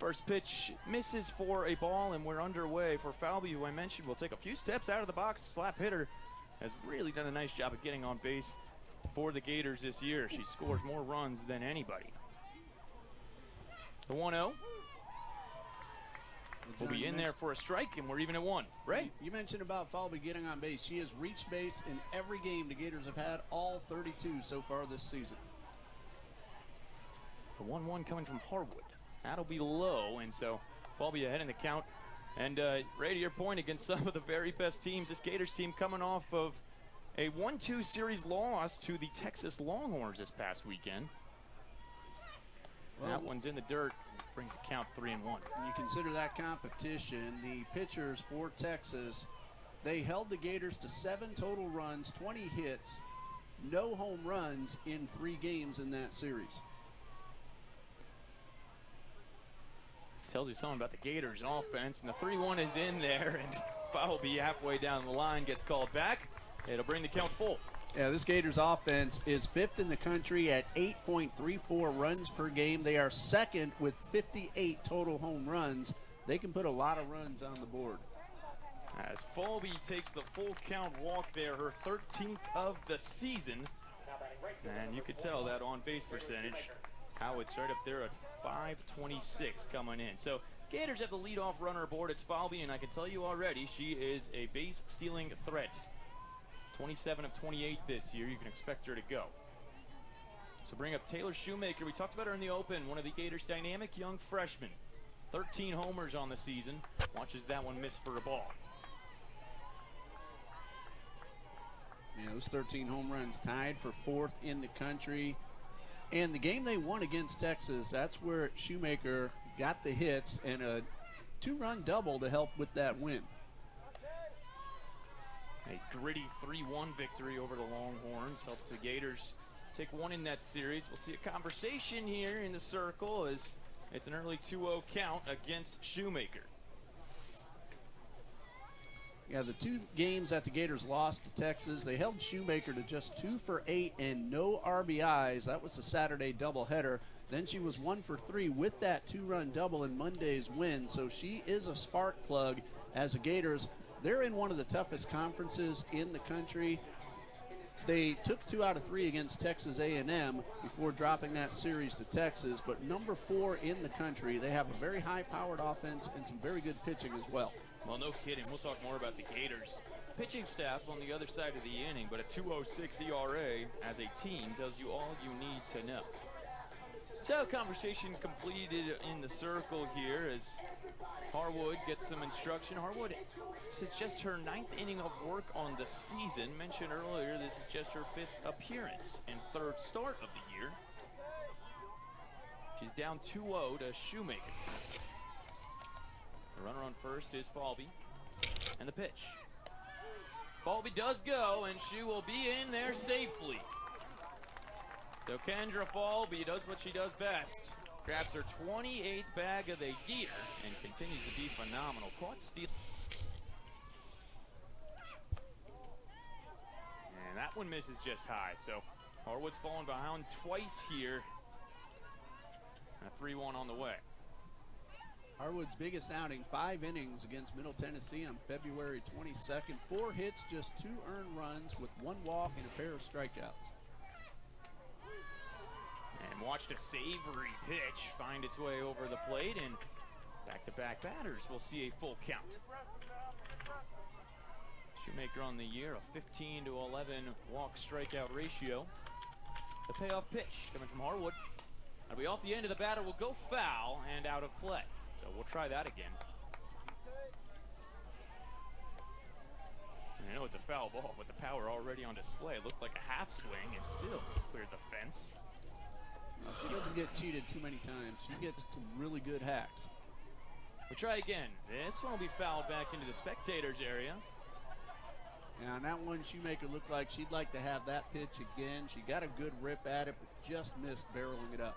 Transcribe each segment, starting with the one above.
First pitch misses for a ball, and we're underway for Falvey, who I mentioned will take a few steps out of the box. Slap hitter has really done a nice job of getting on base for the Gators this year. She scores more runs than anybody. The 1-0 will be in there for a strike, and we're even at 1. Ray? You mentioned about Falvey getting on base. She has reached base in every game the Gators have had, all 32 so far this season. The 1-1 coming from Harwood. That'll be low, and so Falvey ahead in the count. And Ray, to your point, against some of the very best teams, this Gators team coming off of a 1-2 series loss to the Texas Longhorns this past weekend. Well, that one's in the dirt. Brings the count 3-1. When you consider that competition, the pitchers for Texas, they held the Gators to 7 total runs, 20 hits, no home runs in 3 games in that series. Tells you something about the Gators offense, and the 3-1 is in there, and Falvey halfway down the line gets called back. It'll bring the count full. Yeah, this Gators offense is 5th in the country at 8.34 runs per game. They are 2nd with 58 total home runs. They can put a lot of runs on the board. As Falvey takes the full count walk there, her 13th of the season. And you could tell that on base percentage, how it's right up there at 526 coming in. So Gators have the leadoff runner aboard. It's Falvey, and I can tell you already, she is a base stealing threat. 27 of 28 this year. You can expect her to go. So bring up Taylor Shoemaker. We talked about her in the open. One of the Gators' dynamic young freshmen. 13 homers on the season. Watches that one miss for a ball. Yeah, those 13 home runs tied for 4th in the country. And the game they won against Texas, that's where Shoemaker got the hits and a 2-run double to help with that win. A gritty 3-1 victory over the Longhorns helped the Gators take 1 in that series. We'll see a conversation here in the circle as it's an early 2-0 count against Shoemaker. Yeah, the 2 games that the Gators lost to Texas, they held Shoemaker to just 2 for 8 and no RBIs. That was the Saturday doubleheader. Then she was 1 for 3 with that 2-run double in Monday's win. So she is a spark plug as the Gators. They're in one of the toughest conferences in the country. They took 2 out of 3 against Texas A&M before dropping that series to Texas. But number 4 in the country, they have a very high-powered offense and some very good pitching as well. Well, no kidding. We'll talk more about the Gators pitching staff on the other side of the inning, but a 2.06 ERA as a team tells you all you need to know. So, conversation completed in the circle here as Harwood gets some instruction. Harwood, this is just her 9th inning of work on the season. Mentioned earlier, this is just her 5th appearance and 3rd start of the year. She's down 2-0 to Shoemaker. The runner on first is Falvey, and the pitch. Falvey does go, and she will be in there safely. So Kendra Falvey does what she does best. Grabs her 28th bag of the year and continues to be phenomenal. Caught steal. And that one misses just high. So Harwood's fallen behind twice here. A 3-1 on the way. Harwood's biggest outing, 5 innings against Middle Tennessee on February 22nd. 4 hits, just 2 earned runs with 1 walk and a pair of strikeouts. And watched a savory pitch find its way over the plate, and back-to-back batters will see a full count. Shoemaker on the year, a 15 to 11 walk strikeout ratio. The payoff pitch coming from Harwood. It'll be off the end of the batter, will go foul and out of play. So we'll try that again. And I know it's a foul ball, but the power already on display. It looked like a half swing and still cleared the fence. Well, she doesn't get cheated too many times. She gets some really good hacks. We'll try again. This one will be fouled back into the spectators area. Now, on that one, Shoemaker looked like she'd like to have that pitch again. She got a good rip at it, but just missed barreling it up.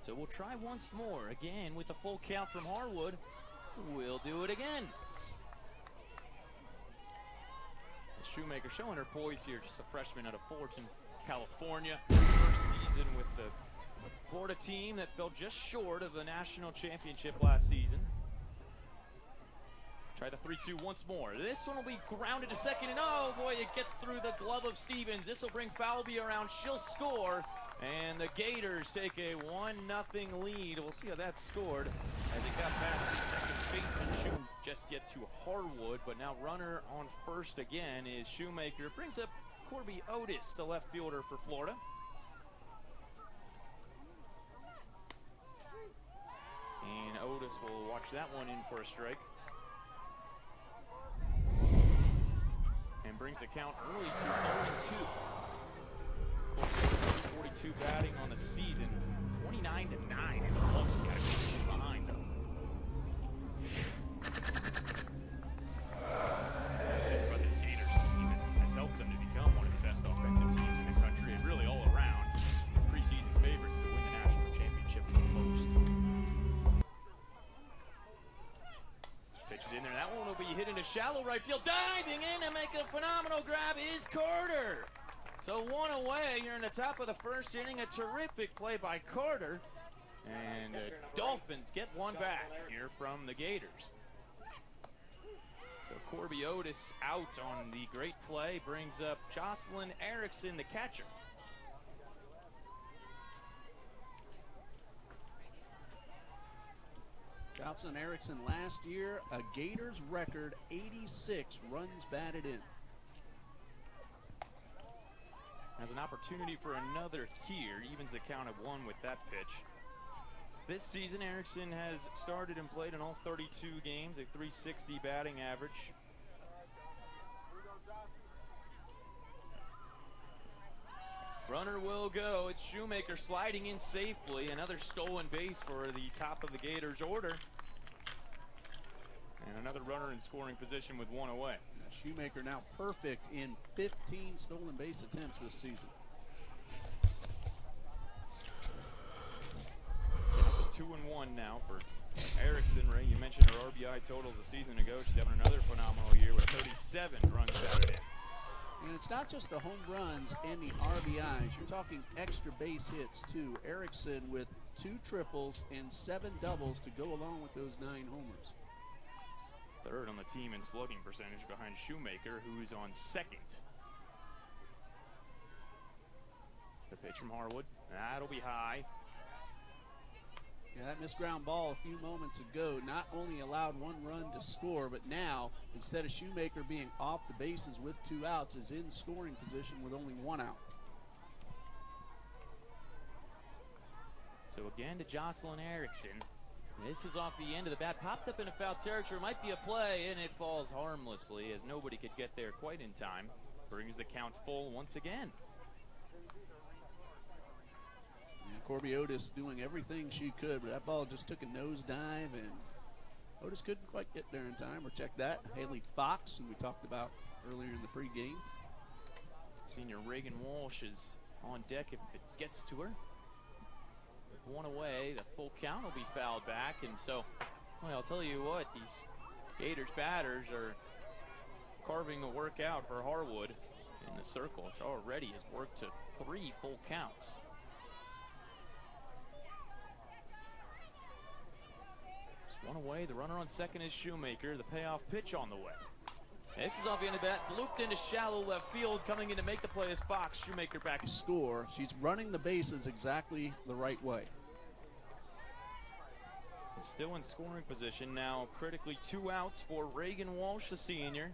So we'll try once more. Again, with a full count from Harwood, we'll do it again. Shoemaker showing her poise here, just a freshman out of Fullerton, California. First season season with the Florida team that fell just short of the national championship last season. Try the 3-2 once more. This one will be grounded to second, and oh boy, it gets through the glove of Stevens. This will bring Falvey around. She'll score, and the Gators take a 1-0 lead. We'll see how that's scored as it got past the second baseman, shooting just yet to Harwood, but now runner on first again is Shoemaker. Brings up Corby Otis, the left fielder for Florida. And Otis will watch that one in for a strike. And brings the count early to 42. 42 batting on the season, 29-9. And the Bucks got to be behind them. But this Gators team has helped them to become one of the best offensive teams in the country, and really all around preseason favorites to win the national championship for most. Pitches in there. That one will be hit into shallow right field. Diving in to make a phenomenal grab is Carter. So one away here in the top of the first inning. A terrific play by Carter. And the Dolphins get one back here from the Gators. So Corby Otis out on the great play. Brings up Jocelyn Erickson, the catcher. Jocelyn Erickson last year, a Gators record 86 runs batted in. Has an opportunity for another here, evens the count of 1 with that pitch. This season, Erickson has started and played in all 32 games, a .360 batting average. Runner will go. It's Shoemaker sliding in safely. Another stolen base for the top of the Gators order. And another runner in scoring position with 1 away. Shoemaker now perfect in 15 stolen base attempts this season. Down to 2-1 now for Erickson. Ray, you mentioned her RBI totals a season ago. She's having another phenomenal year with 37 runs batted in. And it's not just the home runs and the RBIs. You're talking extra base hits, too. Erickson with 2 triples and 7 doubles to go along with those 9 homers. Third on the team in slugging percentage behind Shoemaker, who's on second. The pitch from Harwood. That'll be high. Yeah, that missed ground ball a few moments ago not only allowed 1 run to score, but now, instead of Shoemaker being off the bases with 2 outs, is in scoring position with only 1 out. So again to Jocelyn Erickson. This is off the end of the bat. Popped up into foul territory. Might be a play, and it falls harmlessly as nobody could get there quite in time. Brings the count full once again. Corby Otis doing everything she could, but that ball just took a nosedive, and Otis couldn't quite get there in time. Or check that, Haley Fox, who we talked about earlier in the pregame. Senior Reagan Walsh is on deck if it gets to her. With 1 away, the full count will be fouled back, and so, well, I'll tell you what, these Gators batters are carving the work out for Harwood in the circle. She already has worked to 3 full counts. Just 1 away. The runner on second is Shoemaker. The payoff pitch on the way. This is off the end of bat, looped into shallow left field. Coming in to make the play is Fox. Shoemaker back to score. She's running the bases exactly the right way. It's still in scoring position now. Critically 2 outs for Reagan Walsh, the senior.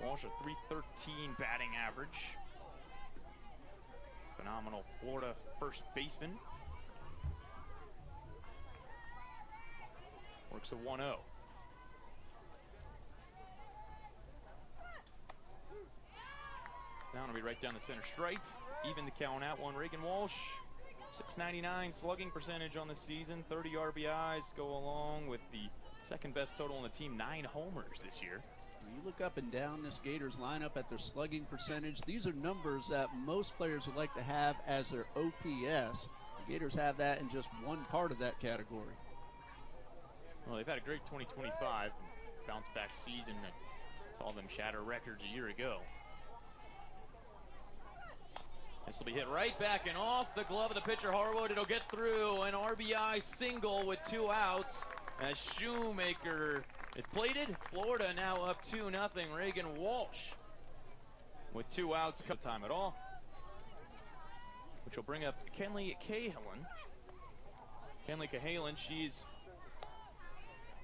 Walsh a .313 batting average. Phenomenal Florida first baseman. Works a 1-0. Down will be right down the center stripe. Even the count out 1. Reagan Walsh, .699 slugging percentage on the season. 30 RBIs go along with the second best total on the team, 9 homers this year. You look up and down this Gators lineup at their slugging percentage. These are numbers that most players would like to have as their OPS. The Gators have that in just one part of that category. Well, they've had a great 2025 bounce back season that saw them shatter records a year ago. This will be hit right back and off the glove of the pitcher, Harwood. It'll get through an RBI single with 2 outs as Shoemaker is plated. Florida now up 2-0. Reagan Walsh with 2 outs. No time at all, which will bring up Kenley Cahalan. Kenley Cahalan, she's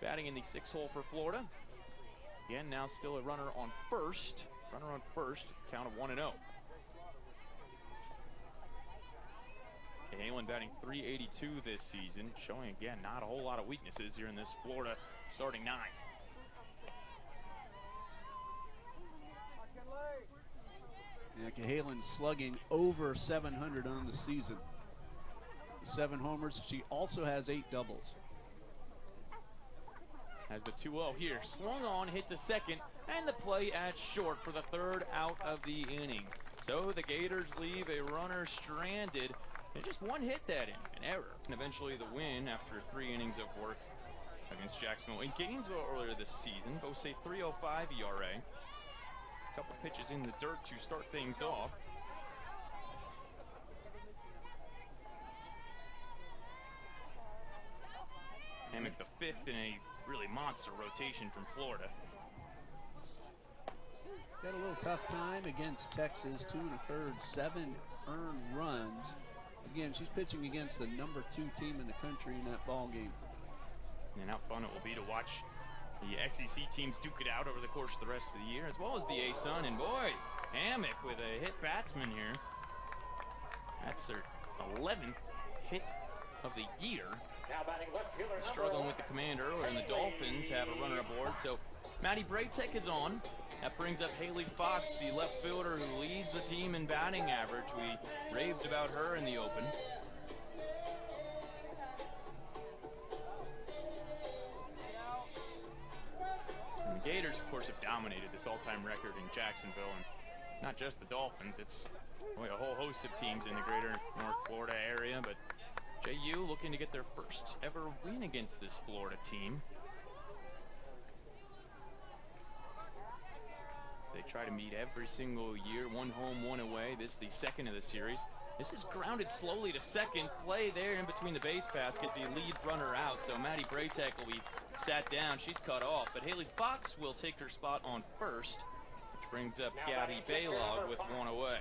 batting in the 6th hole for Florida. Again, now still a runner on first. Runner on first, count of 1-0. Cahalan batting .382 this season, showing again not a whole lot of weaknesses here in this Florida starting 9. Yeah, Cahalan slugging over 700 on the season. 7 homers. She also has 8 doubles. Has the 2-0 here. Swung on, hit to second, and the play at short for the 3rd out of the inning. So the Gators leave a runner stranded. And just 1 hit that inning, an error. And eventually the win after 3 innings of work against Jacksonville. In Gainesville earlier this season, both say .305 ERA. A couple pitches in the dirt to start things off. Hammock the 5th in a really monster rotation from Florida. Got a little tough time against Texas, 2 1/3, 7 earned runs. Again, she's pitching against the number 2 team in the country in that ball game. And how fun it will be to watch the SEC teams duke it out over the course of the rest of the year, as well as the A-Sun. And boy, Hammock with a hit batsman here. That's her 11th hit of the year. Struggling with the command earlier, and the Dolphins have a runner aboard. So Maddie Braytek is on. That brings up Haley Fox, the left fielder who leads the team in batting average. We raved about her in the open. And the Gators, of course, have dominated this all-time record in Jacksonville. And it's not just the Dolphins, it's really a whole host of teams in the greater North Florida area. But JU looking to get their first ever win against this Florida team. They try to meet every single year, 1 home, 1 away. This is the 2nd of the series. This is grounded slowly to second. Play there in between the base basket, the lead runner out. So Maddie Braytek will be sat down. She's cut off, but Haley Fox will take her spot on first, which brings up Gabby Baylog with 1 away.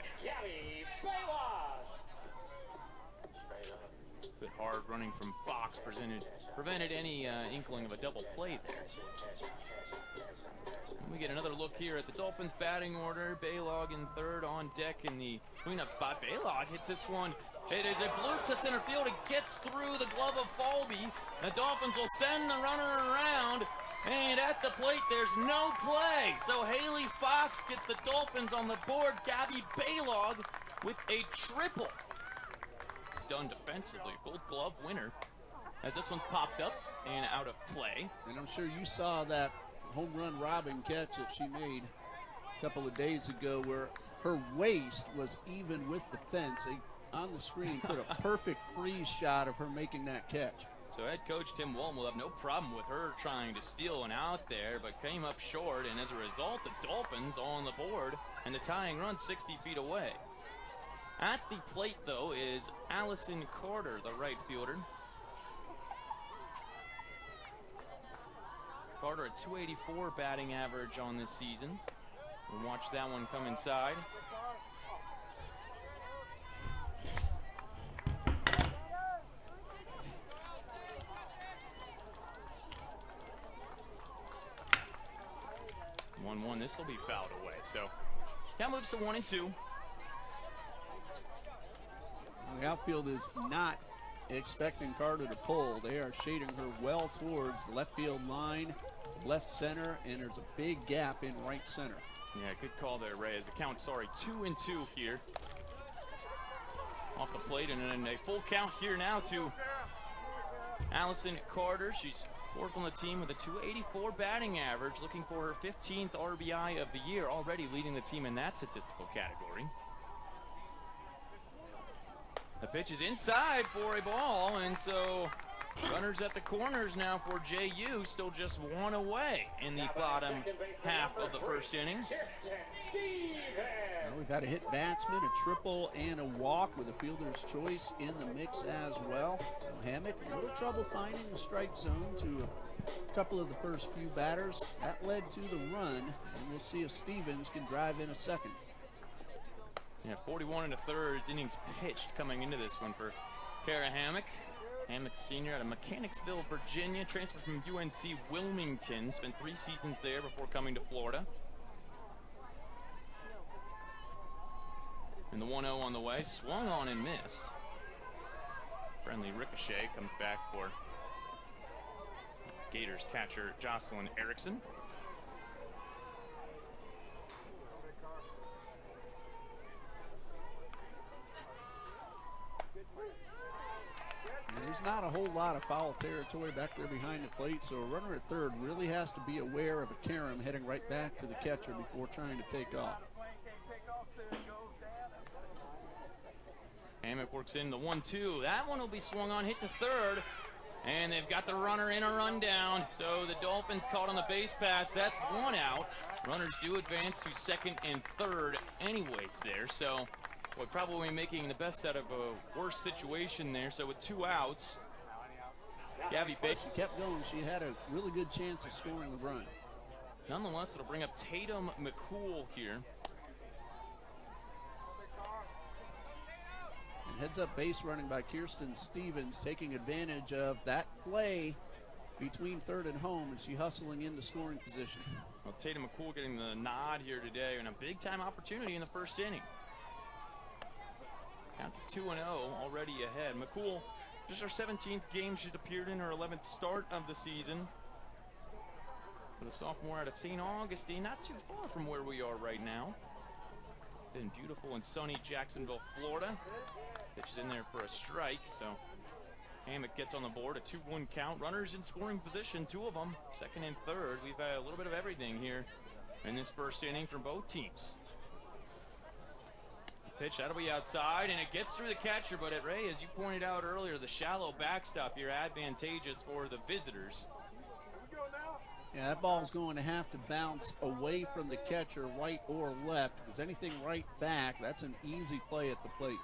Good hard running from Fox prevented any inkling of a double play there. We get another look here at the Dolphins batting order. Baylog in 3rd on deck in the cleanup spot. Baylog hits this one. It is a bloop to center field. It gets through the glove of Falby. The Dolphins will send the runner around. And at the plate, there's no play. So Haley Fox gets the Dolphins on the board. Gabby Baylog with a triple. Done defensively. Gold Glove winner. As this one's popped up and out of play. And I'm sure you saw that home run robbing catch that she made a couple of days ago where her waist was even with the fence. They, on the screen, put a perfect freeze shot of her making that catch. So head coach Tim Walton will have no problem with her trying to steal one out there, but came up short, and as a result, the Dolphins on the board and the tying run 60 feet away. At the plate, though, is Allison Carter, the right fielder. Carter at .284 batting average on this season. We'll watch that one come inside. This will be fouled away. So count moves to 1 and 2. The outfield is not expecting Carter to pull. They are shading her well towards the left field line, left center, and there's a big gap in right center. Yeah, good call there, Ray. As the count, 2 and 2 here. Off the plate, and then a full count here now to Allison Carter. She's fourth on the team with a .284 batting average, looking for her 15th RBI of the year, already leading the team in that statistical category. The pitch is inside for a ball, and so runners at the corners now for JU, still just 1 away in the bottom half of the first inning. Well, we've got a hit batsman, a triple, and a walk with a fielder's choice in the mix as well. So Hammock, a little trouble finding the strike zone to a couple of the first few batters. That led to the run, and we'll see if Stevens can drive in a second. Yeah, 41 1/3 innings pitched coming into this one for Kara Hammock. Hammock senior out of Mechanicsville, Virginia, transferred from UNC Wilmington, spent 3 seasons there before coming to Florida. And the 1-0 on the way, swung on and missed. Friendly ricochet comes back for Gators catcher Jocelyn Erickson. There's not a whole lot of foul territory back there behind the plate, so a runner at third really has to be aware of a carom heading right back to the catcher before trying to take off. Hammock works in the 1-2. That one will be swung on, hit to third, and they've got the runner in a rundown. So the Dolphins caught on the base pass. That's 1 out. Runners do advance to second and third anyways there. So we're probably making the best out of a worse situation there. So with 2 outs, Gabby Bates. She kept going. She had a really good chance of scoring the run. Nonetheless, it'll bring up Tatum McCool here. And heads up base running by Kirsten Stevens, taking advantage of that play between third and home, and she hustling into scoring position. Well, Tatum McCool getting the nod here today, and a big-time opportunity in the first inning. Count to 2-0, already ahead. McCool, just her 17th game she's appeared in, her 11th start of the season. For the sophomore out of St. Augustine, not too far from where we are right now. In beautiful and sunny Jacksonville, Florida. Pitches in there for a strike, so Hammock gets on the board, a 2-1 count. Runners in scoring position, 2 of them, second and third. We've had a little bit of everything here in this first inning from both teams. Pitch, that'll be outside, and it gets through the catcher, but at Ray, as you pointed out earlier, the shallow backstop here advantageous for the visitors. Yeah, that ball's going to have to bounce away from the catcher, right or left, because anything right back, that's an easy play at the plate.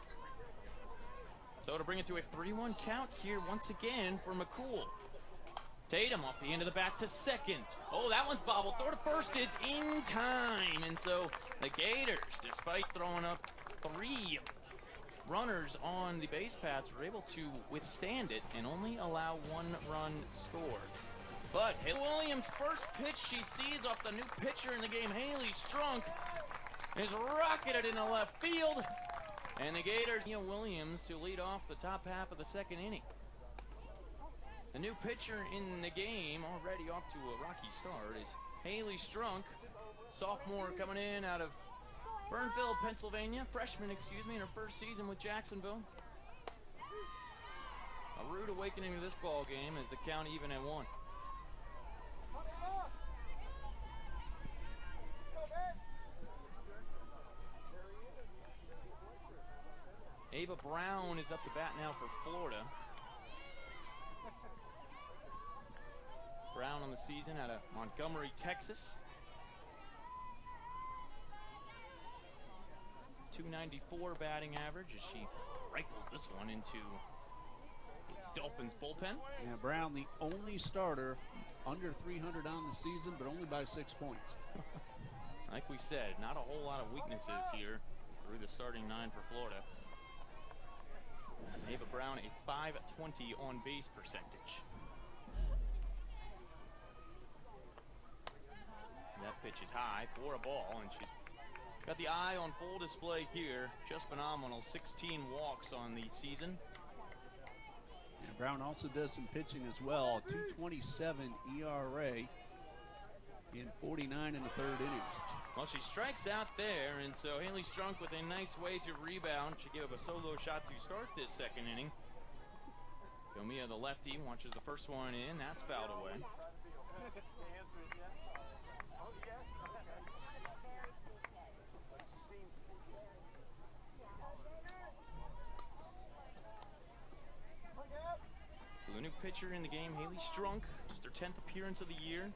So to bring it to a 3-1 count here once again for McCool. Tatum off the end of the bat to second. Oh, that one's bobbled. Throw to first is in time. And so the Gators, despite throwing up 3 runners on the base paths, were able to withstand it and only allow 1 run scored. But Haley Williams' first pitch she sees off the new pitcher in the game, Haley Strunk, is rocketed into left field. And the Gators, Williams to lead off the top half of the second inning. The new pitcher in the game, already off to a rocky start, is Haley Strunk, sophomore coming in out of Burnville, Pennsylvania, freshman, in her first season with Jacksonville. A rude awakening to this ball game as the count even at 1. Ava Brown is up to bat now for Florida. Brown on the season out of Montgomery, Texas. 294 batting average as she rifles this one into the Dolphins bullpen. Yeah, Brown, the only starter under 300 on the season, but only by 6 points. Like we said, not a whole lot of weaknesses here through the starting 9 for Florida. Ava Brown, a .520 on base percentage. That pitch is high for a ball, and she's got the eye on full display here. Just phenomenal. 16 walks on the season. And Brown also does some pitching as well. 2.27 ERA in 49 in the third innings. Well, she strikes out there, and so Haley Strunk with a nice way to rebound. She gave up a solo shot to start this second inning. Gomia, the lefty, watches the first one in. That's fouled away. So the new pitcher in the game, Haley Strunk, just her 10th appearance of the year.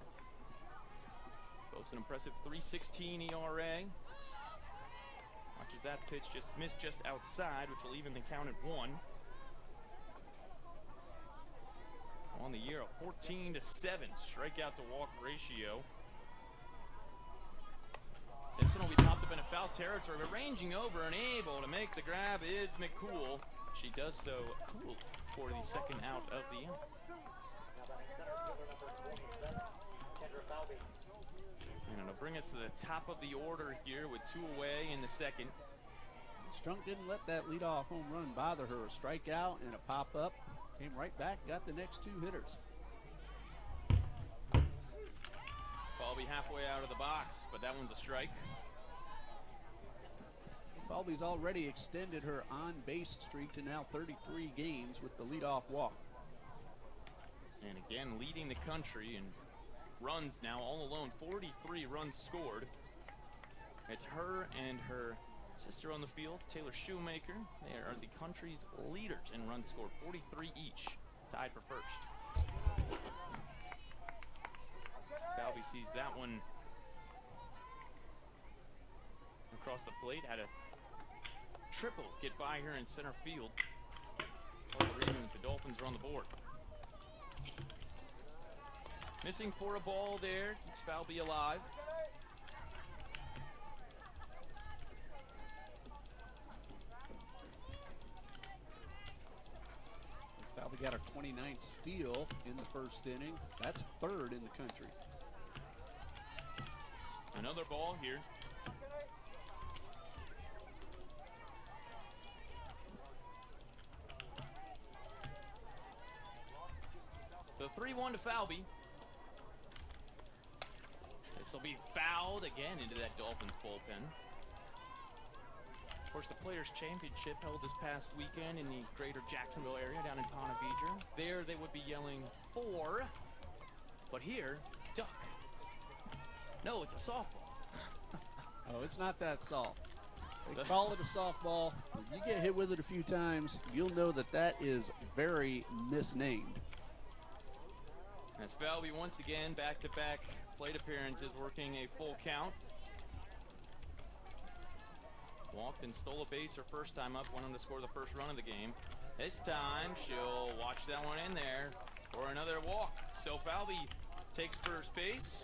Boasts an impressive 3.16 ERA. that pitch just missed just outside, which will even the count at 1. On the year, a 14-7 strikeout to walk ratio. This one will be popped up in a foul territory, but ranging over and able to make the grab is McCool. She does so cool for the second out of the inning. And it'll bring us to the top of the order here with 2 away in the second. Strunk didn't let that leadoff home run bother her. A strikeout and a pop-up. Came right back, got the next 2 hitters. Falvey halfway out of the box, but that one's a strike. Falvey's already extended her on-base streak to now 33 games with the leadoff walk. And again, leading the country in runs now, all alone, 43 runs scored. It's her and her sister on the field, Taylor Shoemaker. They are the country's leaders in runs scored, 43 each, tied for first. Falvey sees that one across the plate, had a triple get by here in center field. Part of the reason that the Dolphins are on the board. Missing for a ball there, keeps Falvey alive. Falvey got her 29th steal in the first inning. That's 3rd in the country. Another ball here. So 3-1 to Falvey. This will be fouled again into that Dolphins bullpen. Of course, the Players' Championship held this past weekend in the greater Jacksonville area down in Ponte Vedra. There they would be yelling 4, but here, duck. No, it's a softball. Oh, it's not that soft. They call it a softball. If you get hit with it a few times, you'll know that that is very misnamed. As Falvey once again, back-to-back plate appearances, working a full count. Walked and stole a base her first time up, went on to score the first run of the game. This time, she'll watch that one in there for another walk. So Falvey takes first base,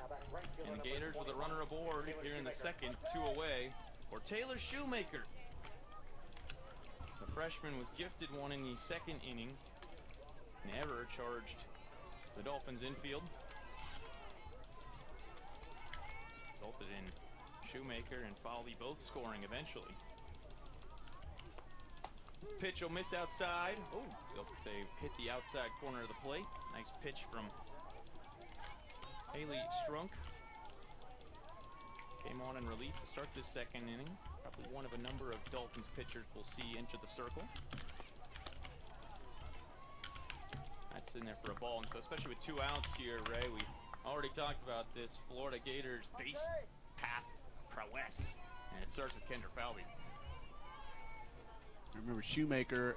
and the Gators with a runner aboard here in the second, 2 away for Taylor Shoemaker. The freshman was gifted one in the second inning. An error charged the Dolphins infield. Resulted in Shoemaker and Falvey both scoring eventually. This pitch will miss outside. Oh, they'll say hit the outside corner of the plate. Nice pitch from Haley Strunk. Came on in relief to start this second inning. Probably one of a number of Dolphins pitchers we'll see enter the circle. That's in there for a ball, and so especially with 2 outs here, Ray, we already talked about this Florida Gators base path prowess, and it starts with Kendra Falvey. Remember, Shoemaker,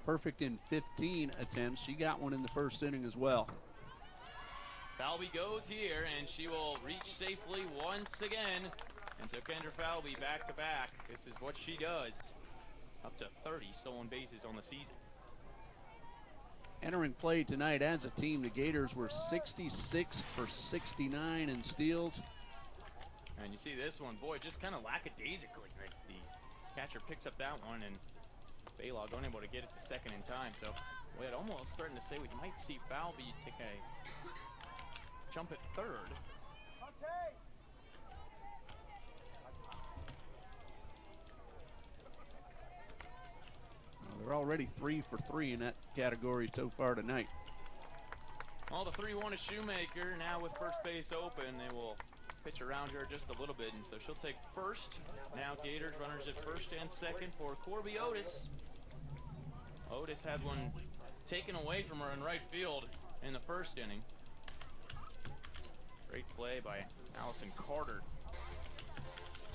perfect in 15 attempts. She got one in the first inning as well. Falvey goes here, and she will reach safely once again. And so Kendra Falvey back-to-back. This is what she does. Up to 30 stolen bases on the season. Entering play tonight as a team, the Gators were 66 for 69 in steals. And you see this one, boy, just kind of lackadaisically. Right? The catcher picks up that one, and Baylog unable to get it to second in time. So we had almost starting to say we might see Falvey take a jump at third. They're already 3 for 3 in that category so far tonight. Well, the 3-1 to Shoemaker. Now with first base open, they will pitch around her just a little bit, and so she'll take first. Now Gators runners at first and second for Corby Otis. Otis had one taken away from her in right field in the first inning. Great play by Allison Carter.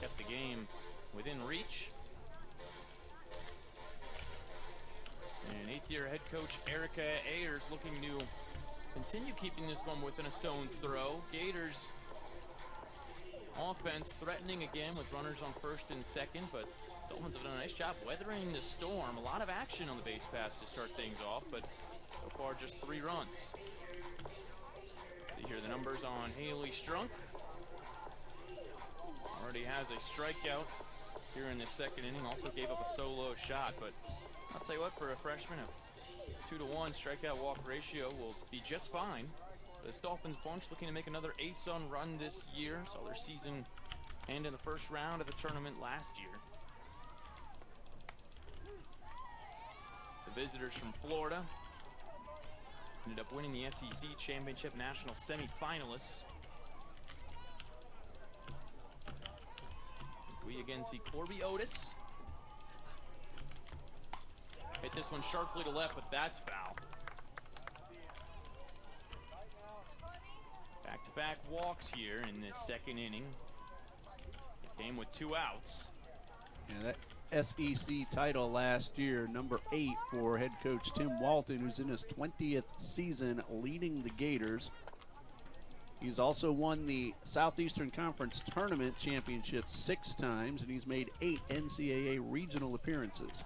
Kept the game within reach. And 8th-year head coach Erica Ayers looking to continue keeping this one within a stone's throw. Gators offense threatening again with runners on first and second, but Dolphins have done a nice job weathering the storm. A lot of action on the base pass to start things off, but so far just 3 runs. See here the numbers on Haley Strunk. Already has a strikeout here in the second inning. Also gave up a solo shot, but I'll tell you what, for a freshman, a 2-to-1 strikeout walk ratio will be just fine. This Dolphins bunch looking to make another ASUN run this year. Saw their season end in the first round of the tournament last year. The visitors from Florida ended up winning the SEC Championship National semifinalists. As we again see Corby Otis. Hit this one sharply to left, but that's foul. Back-to-back walks here in this second inning. It came with 2 outs. Yeah, that SEC title last year, number 8 for head coach Tim Walton, who's in his 20th season leading the Gators. He's also won the Southeastern Conference Tournament Championship 6 times, and he's made 8 NCAA regional appearances.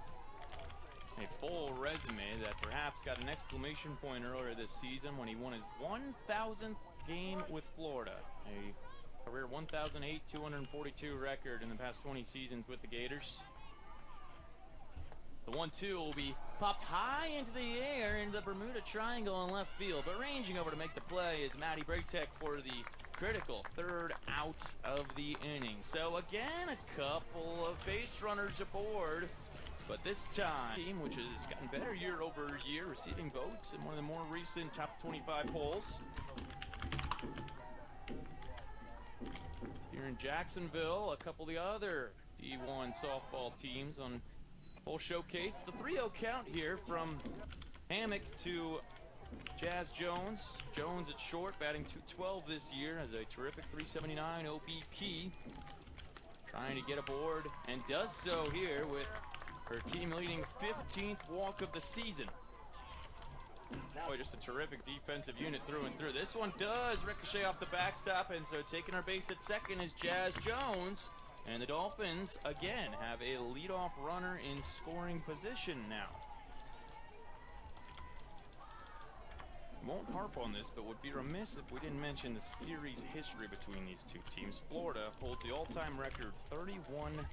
A full resume that perhaps got an exclamation point earlier this season when he won his 1,000th game with Florida. A career 1,008, 242 record in the past 20 seasons with the Gators. The 1-2 will be popped high into the air into the Bermuda Triangle in left field, but ranging over to make the play is Maddie Braytek for the critical 3rd out of the inning. So again, a couple of base runners aboard. But this time, team which has gotten better year over year, receiving votes in one of the more recent top 25 polls. Here in Jacksonville, a couple of the other D1 softball teams on full showcase. The 3-0 count here from Hammock to Jazz Jones. Jones at short, batting .212 this year, has a terrific 379 OBP. Trying to get aboard, and does so here with her team-leading 15th walk of the season. Boy, just a terrific defensive unit through and through. This one does ricochet off the backstop, and so taking her base at second is Jazz Jones. And the Dolphins, again, have a leadoff runner in scoring position now. Won't harp on this, but would be remiss if we didn't mention the series history between these two teams. Florida holds the all-time record 31-0.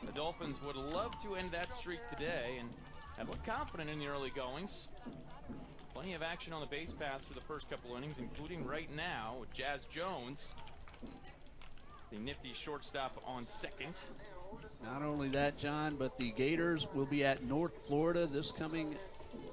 The Dolphins would love to end that streak today and have looked confident in the early goings. Plenty of action on the base paths for the first couple innings, including right now with Jazz Jones, the nifty shortstop, on second. Not only that, John, but the Gators will be at North Florida this coming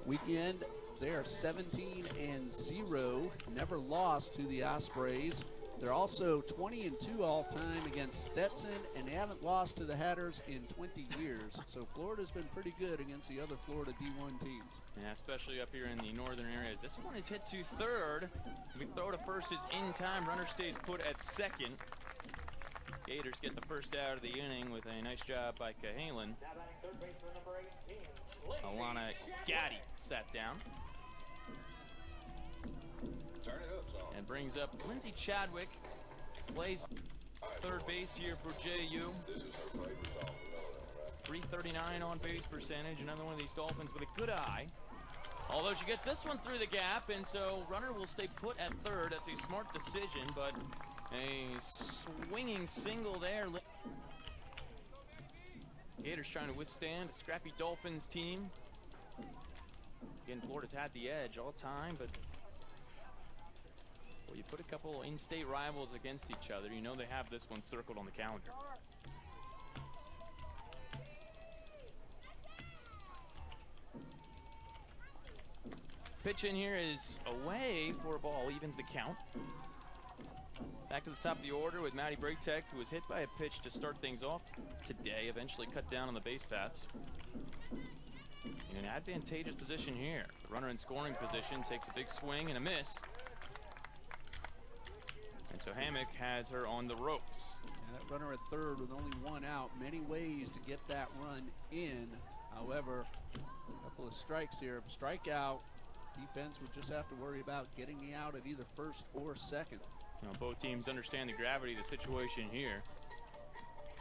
weekend. They are 17-0, never lost to the Ospreys. They're also 20-2 all-time against Stetson, and they haven't lost to the Hatters in 20 years. So Florida's been pretty good against the other Florida D1 teams. Yeah, especially up here in the northern areas. This one is hit to third. We throw to first is in time. Runner stays put at second. Gators get the first out of the inning with a nice job by Cahalan. Alana Gaddy sat down. And brings up Lindsay Chadwick, plays third base here for JU. 339 on base percentage. Another one of these Dolphins with a good eye. Although she gets this one through the gap, and so runner will stay put at third. That's a smart decision, but a swinging single there. Gators trying to withstand a scrappy Dolphins team. Again, Florida's had the edge all time, but well, you put a couple in-state rivals against each other, you know they have this one circled on the calendar. Pitch in here is away for a ball, evens the count. Back to the top of the order with Maddie Braytek, who was hit by a pitch to start things off today, eventually cut down on the base paths. In an advantageous position here. The runner in scoring position takes a big swing and a miss. And so Hammock has her on the ropes. Yeah, that runner at third with only one out. Many ways to get that run in. However, a couple of strikes here. Strikeout Defense would just have to worry about getting the out at either first or second. You know, both teams understand the gravity of the situation here.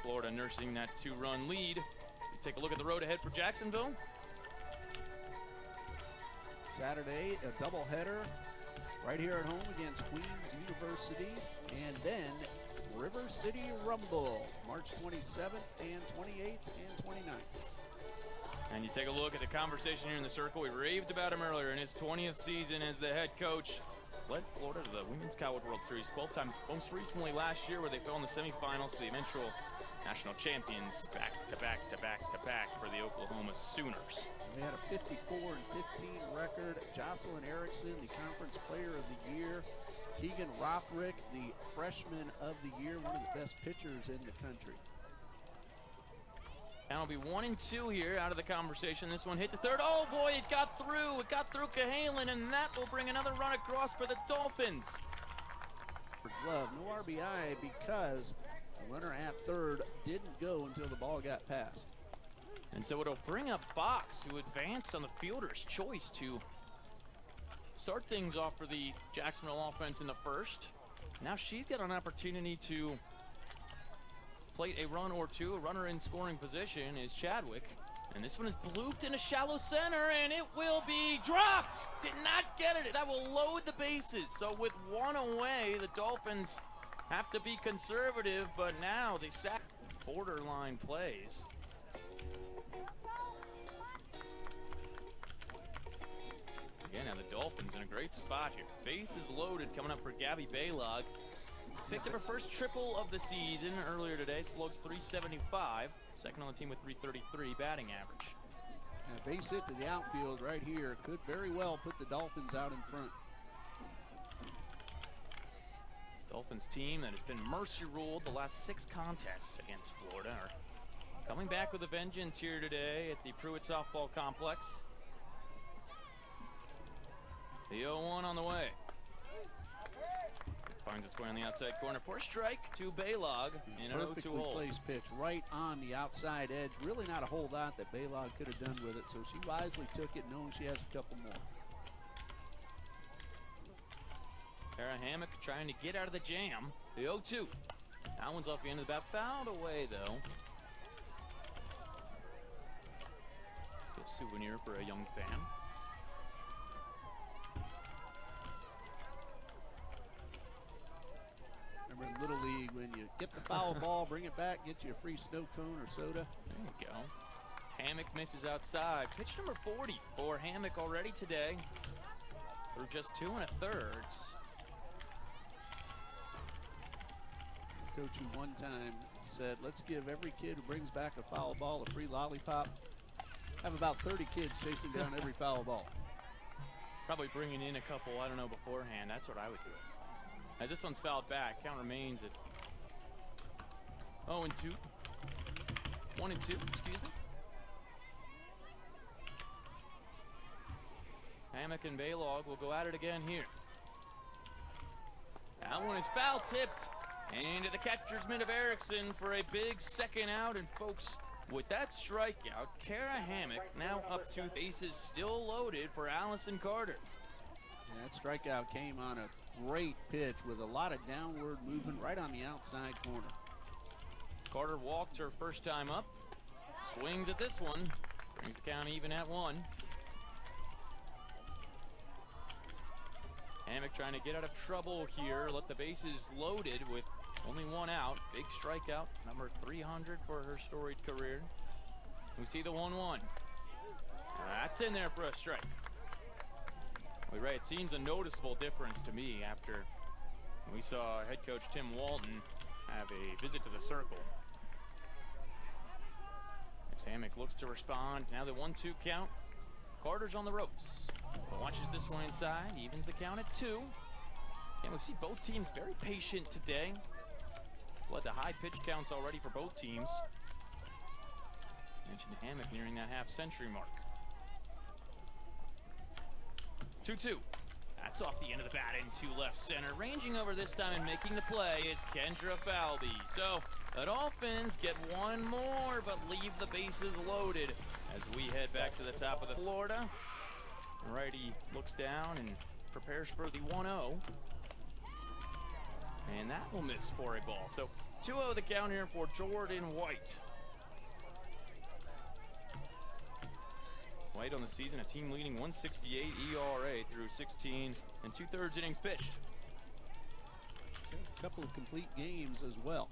Florida nursing that 2-run lead. You take a look at the road ahead for Jacksonville. Saturday, a doubleheader right here at home against Queens University, and then River City Rumble, March 27th and 28th and 29th. And you take a look at the conversation here in the circle. We raved about him earlier in his 20th season as the head coach. Led Florida to the Women's College World Series 12 times, most recently last year where they fell in the semifinals to the eventual national champions back to back for the Oklahoma Sooners. They had a 54-15 record. Jocelyn Erickson, the conference player of the year. Keegan Rothrick, the freshman of the year, one of the best pitchers in the country. And it'll be 1-2 here out of the conversation. This one hit to third. Oh boy, it got through. It got through Cahalan, and that will bring another run across for the Dolphins. For glove, no RBI because the runner at third didn't go until the ball got passed. And so it'll bring up Fox, who advanced on the fielder's choice to start things off for the Jacksonville offense in the first. Now she's got an opportunity to plate a run or two. A runner in scoring position is Chadwick. And this one is blooped into shallow center, and it will be dropped. Did not get it. That will load the bases. So with one away, the Dolphins have to be conservative, but now they sack borderline plays. Again, now the Dolphins in a great spot here. Bases loaded coming up for Gabby Baylog. Picked up her first triple of the season earlier today. Slugs .375. Second on the team with .333 batting average. And a base hit to the outfield right here could very well put the Dolphins out in front. Dolphins team that has been mercy ruled the last 6 contests against Florida are coming back with a vengeance here today at the Pruitt Softball Complex. The 0-1 on the way. Finds its way on the outside corner for a strike to Baylog in an 0-2 Perfectly hole. placed pitch right on the outside edge. Really not a whole lot that Baylog could have done with it, so she wisely took it knowing she has a couple more. Tara Hammock trying to get out of the jam. The 0-2. That one's off the end of the bat. Fouled away, though. A souvenir for a young fan. Remember in Little League, when you get the foul ball, bring it back, get you a free snow cone or soda. There you go. Hammock misses outside. Pitch number 40 for Hammock already today. Through just 2 1/3. Coach who one time said, let's give every kid who brings back a foul ball a free lollipop. Have about 30 kids chasing down every foul ball. Probably bringing in a couple, I don't know, beforehand. That's what I would do. As this one's fouled back, count remains at 0-2. 1-2, excuse me. Hammock and Baylog will go at it again here. That one is foul tipped. And to the catcher's mitt of Erickson for a big second out. And folks, with that strikeout, Kara Hammock now up 2 bases still loaded for Allison Carter. And that strikeout came on a great pitch with a lot of downward movement right on the outside corner. Carter walked her first time up. Swings at this one. Brings the count even at 1. Hammock trying to get out of trouble here. Let the bases loaded with only 1 out. Big strikeout, number 300 for her storied career. We see the 1-1. That's in there for a strike. Well, Ray, it seems a noticeable difference to me after we saw head coach Tim Walton have a visit to the circle. As Hammock looks to respond. Now the 1-2 count. Carter's on the ropes. Watches this one inside, evens the count at 2. And we see both teams very patient today. Led to high pitch counts already for both teams. Mentioned Hammock nearing that half-century mark. 2-2. That's off the end of the bat into left center. Ranging over this time and making the play is Kendra Falvey. So the Dolphins get 1 more, but leave the bases loaded as we head back to the top of the Florida. Righty looks down and prepares for the 1-0. And that will miss for a ball. So 2-0 the count here for Jordan White. White on the season, a team leading 168 ERA through 16 and 2/3 innings pitched. A couple of complete games as well.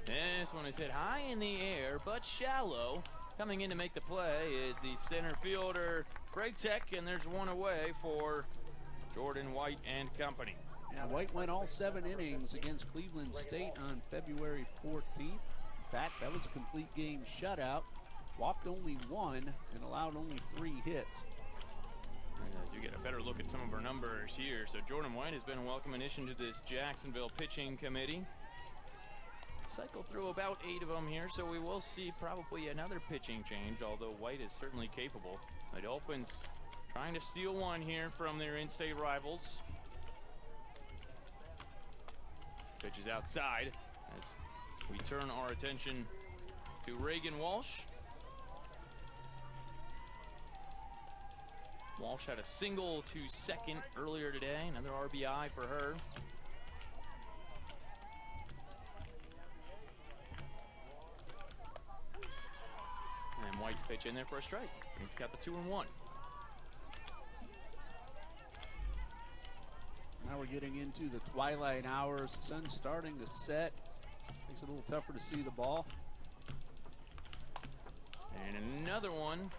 This one is hit high in the air, but shallow. Coming in to make the play is the center fielder, Braytek, and there's one away for Jordan White and company. Yeah, White went all 7 innings against Cleveland State on February 14th. In fact, that was a complete game shutout. Walked only 1 and allowed only 3 hits. And as you get a better look at some of our numbers here, so Jordan White has been a welcome addition to this Jacksonville pitching committee. Cycle through about 8 of them here, so we will see probably another pitching change, although White is certainly capable. The Dolphins trying to steal one here from their in-state rivals. Pitch is outside as we turn our attention to Reagan Walsh. Walsh had a single to second earlier today, another RBI for her. And White's pitch in there for a strike. He's got the 2-1. Now we're getting into the twilight hours. The sun's starting to set. Makes it a little tougher to see the ball. And another one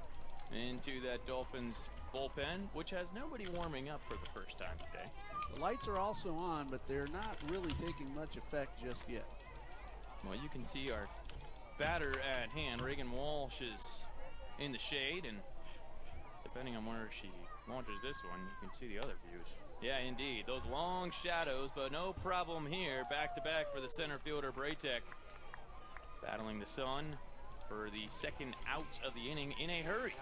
into that Dolphins bullpen, which has nobody warming up for the first time today. The lights are also on, but they're not really taking much effect just yet. Well, you can see our batter at hand. Reagan Walsh is in the shade, and depending on where she launches this one, you can see the other views. Yeah, indeed, those long shadows, but no problem here. Back-to-back for the center fielder, Braytek, battling the sun for the second out of the inning in a hurry.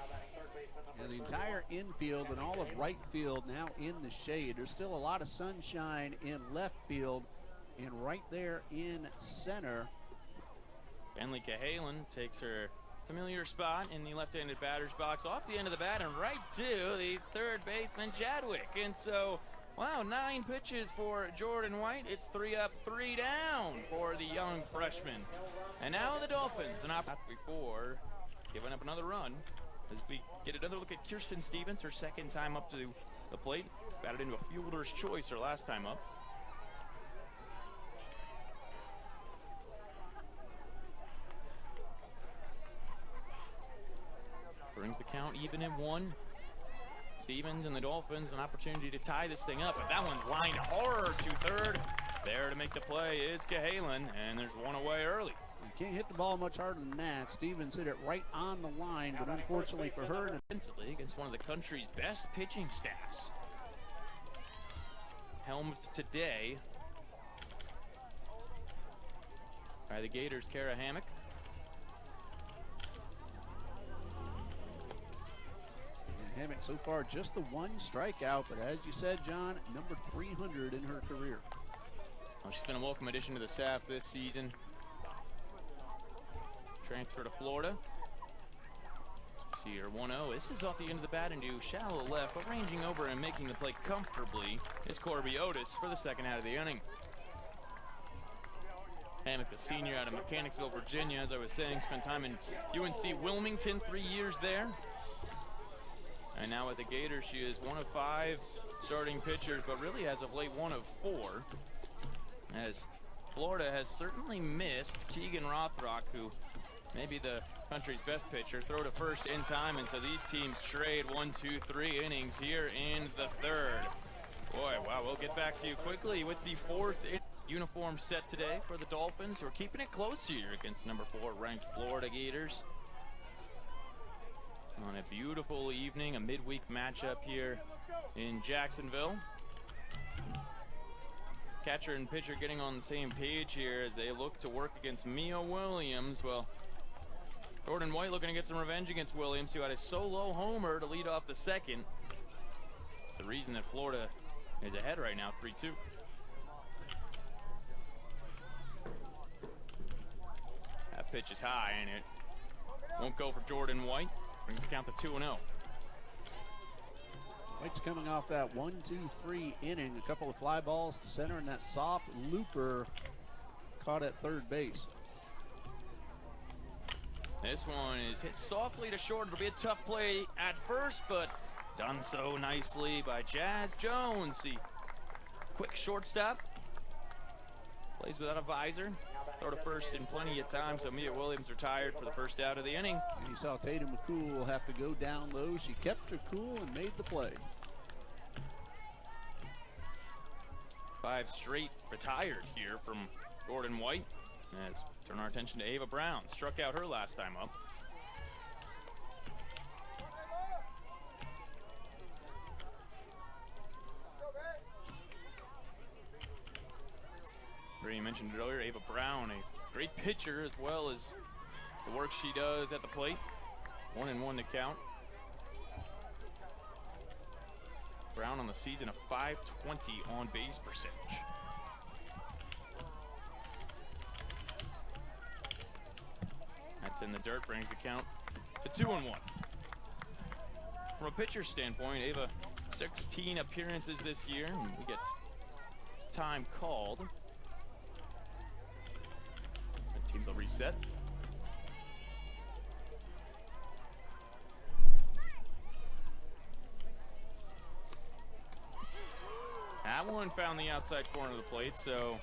And the entire infield and all of right field now in the shade. There's still a lot of sunshine in left field, and right there in center. Bentley Cahalan takes her familiar spot in the left-handed batter's box off the end of the bat and right to the third baseman, Chadwick. And so, wow, 9 pitches for Jordan White. It's 3 up, 3 down for the young freshman. And now the Dolphins, and up before giving up another run as we get another look at Kirsten Stevens, her second time up to the plate. Batted into a fielder's choice her last time up. Brings the count even at 1. Stevens and the Dolphins an opportunity to tie this thing up, but that one's lined hard to third. There to make the play is Cahalan, and there's one away early. You can't hit the ball much harder than that. Stevens hit it right on the line, but unfortunately for her, Defensively against one of the country's best pitching staffs. Helmed today by the Gators' Kara Hammock. Hammock so far just the 1 strikeout, but as you said, John, number 300 in her career. Well, she's been a welcome addition to the staff this season. Transfer to Florida. See her 1-0. This is off the end of the bat into shallow left, but ranging over and making the play comfortably is Corby Otis for the second out of the inning. Hammock, the senior out of Mechanicsville, Virginia, as I was saying, spent time in UNC Wilmington, 3 years there. And now with the Gators, she is 1 of 5 starting pitchers, but really as of late 1 of 4. As Florida has certainly missed Keegan Rothrock, who may be the country's best pitcher, throw to first in time, and so these teams trade 1, 2, 3 innings here in the third. Boy, wow, we'll get back to you quickly with the 4th uniform set today for the Dolphins, who are keeping it close here against number 4 ranked Florida Gators. On a beautiful evening, a midweek matchup here in Jacksonville. Catcher and pitcher getting on the same page here as they look to work against Mia Williams. Well, Jordan White looking to get some revenge against Williams, who had a solo homer to lead off the second. It's the reason that Florida is ahead right now, 3-2. That pitch is high, and it won't go for Jordan White. Brings the count to 2-0. White's coming off that 1-2-3 inning. A couple of fly balls to center, and that soft looper caught at third base. This one is hit softly to short. It'll be a tough play at first, but done so nicely by Jazz Jones. The quick shortstop. Plays without a visor. Throw to first in plenty of time, so Mia Williams retired for the first out of the inning. And you saw Tatum McCool have to go down low. She kept her cool and made the play. 5 straight retired here from Gordon White. Let's turn our attention to Ava Brown. Struck out her last time up. You mentioned it earlier, Ava Brown, a great pitcher as well as the work she does at the plate. 1-1 to count. Brown on the season, a .520 on base percentage. That's in the dirt, brings the count to 2-1. From a pitcher standpoint, Ava 16 appearances this year, and we get time called. Teams will reset. That one found the outside corner of the plate, so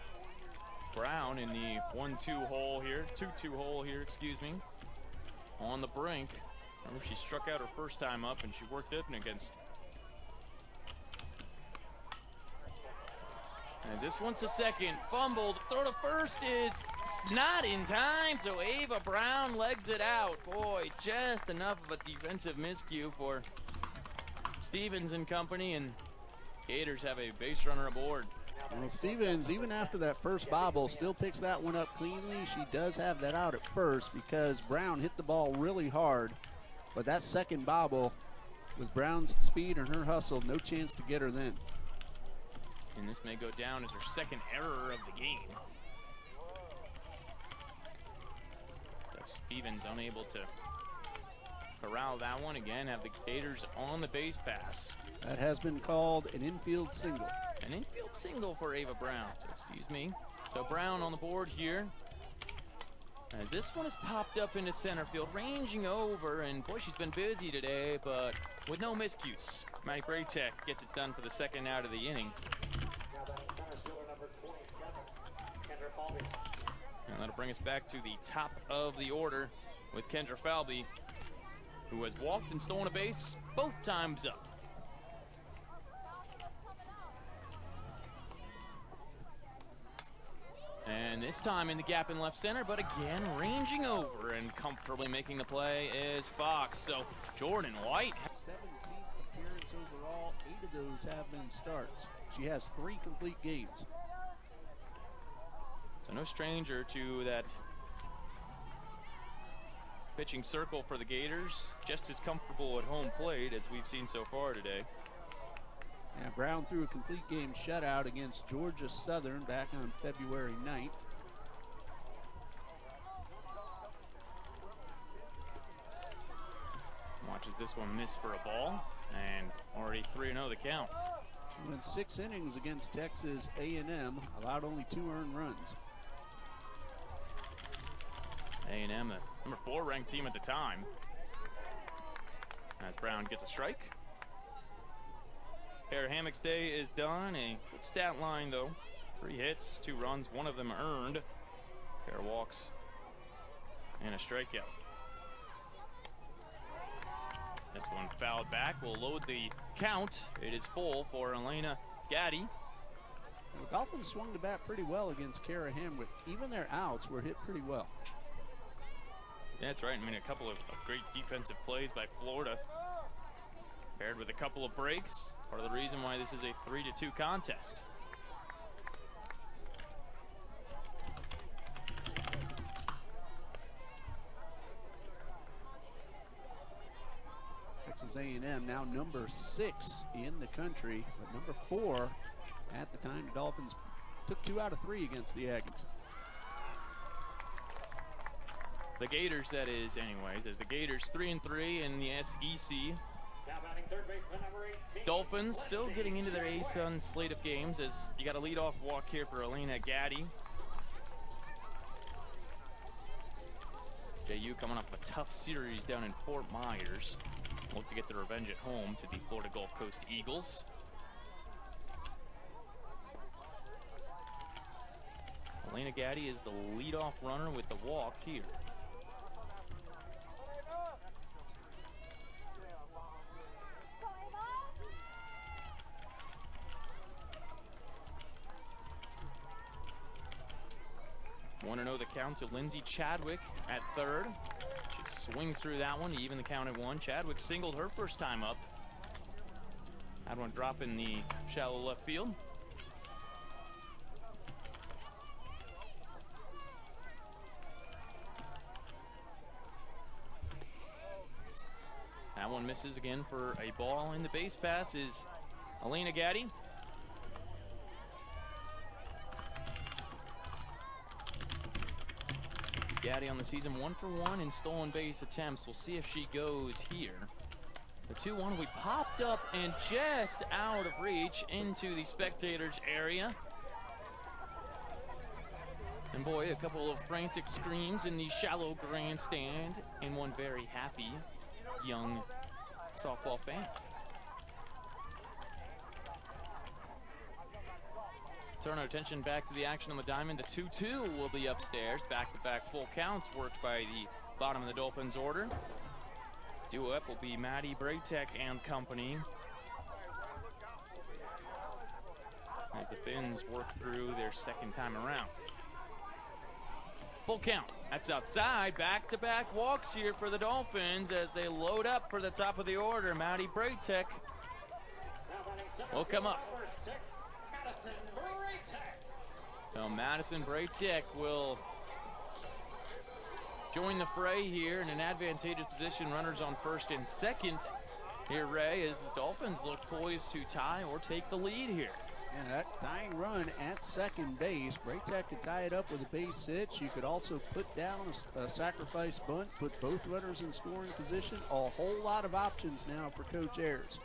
Brown in the 1-2 hole here, 2-2 hole here, excuse me, on the brink. Remember, she struck out her first time up, and she worked it against. As this one's to second, fumbled, throw to first is not in time, so Ava Brown legs it out. Boy, just enough of a defensive miscue for Stevens and company, and Gators have a base runner aboard. Well, Stevens, even after that first bobble, still picks that one up cleanly. She does have that out at first because Brown hit the ball really hard, but that second bobble, with Brown's speed and her hustle, no chance to get her then. And this may go down as her second error of the game. Stevens unable to corral that one again. Have the Gators on the base pass. That has been called an infield single. An infield single for Ava Brown. So excuse me. So Brown on the board here. As this one has popped up into center field, ranging over, and boy, she's been busy today, but with no miscues. Maddie Braytek gets it done for the second out of the inning. And that'll bring us back to the top of the order with Kendra Falvey, who has walked and stolen a base both times up. And this time in the gap in left center, but again ranging over and comfortably making the play is Fox. So Jordan White. 17th appearance overall, 8 of those have been starts. She has 3 complete games. So no stranger to that pitching circle for the Gators. Just as comfortable at home plate as we've seen so far today. Yeah, Brown threw a complete game shutout against Georgia Southern back on February 9th. Watches this one miss for a ball, and already 3-0 the count. She went 6 innings against Texas A&M, allowed only 2 earned runs. A&M, the number 4 ranked team at the time. As Brown gets a strike. Kara Hammock's day is done. A good stat line though. 3 hits, 2 runs, 1 of them earned. Kara walks and a strikeout. This one fouled back. We'll load the count. It is full for Elena Gaddy. The Dolphins swung the bat pretty well against Kara Hammock. Even their outs were hit pretty well. That's right. I mean, a couple of great defensive plays by Florida, paired with a couple of breaks. Part of the reason why this is a 3-2 contest. Texas A&M now number 6 in the country, but number 4 at the time. The Dolphins took 2 out of 3 against the Aggies. The Gators, that is, anyways, as the Gators 3-3 in the SEC. Dolphins still getting into their A-Sun slate of games as you got a leadoff walk here for Elena Gaddy. JU coming off a tough series down in Fort Myers. Look to get the revenge at home to the Florida Gulf Coast Eagles. Elena Gaddy is the leadoff runner with the walk here. Want to know the count to Lindsay Chadwick at third. She swings through that one to even the count at one. Chadwick singled her first time up. Had one drop in the shallow left field. That one misses again for a ball, and the base pass is Elena Gaddy. Gaddy on the season 1 for 1 in stolen base attempts. We'll see if she goes here. The 2-1 we popped up and just out of reach into the spectators area. And boy, a couple of frantic screams in the shallow grandstand and one very happy young softball fan. Turn our attention back to the action on the diamond. The 2-2 will be upstairs. Back-to-back full counts worked by the bottom of the Dolphins order. Due up will be Maddie Braytek and company, as the Finns work through their second time around. Full count. That's outside. Back-to-back walks here for the Dolphins as they load up for the top of the order. Maddie Braytek will come up. So Madison Braytek will join the fray here in an advantageous position. Runners on first and second here, Ray, as the Dolphins look poised to tie or take the lead here. And that tying run at second base, Braytek could tie it up with a base hit. You could also put down a sacrifice bunt, put both runners in scoring position. A whole lot of options now for Coach Ayers.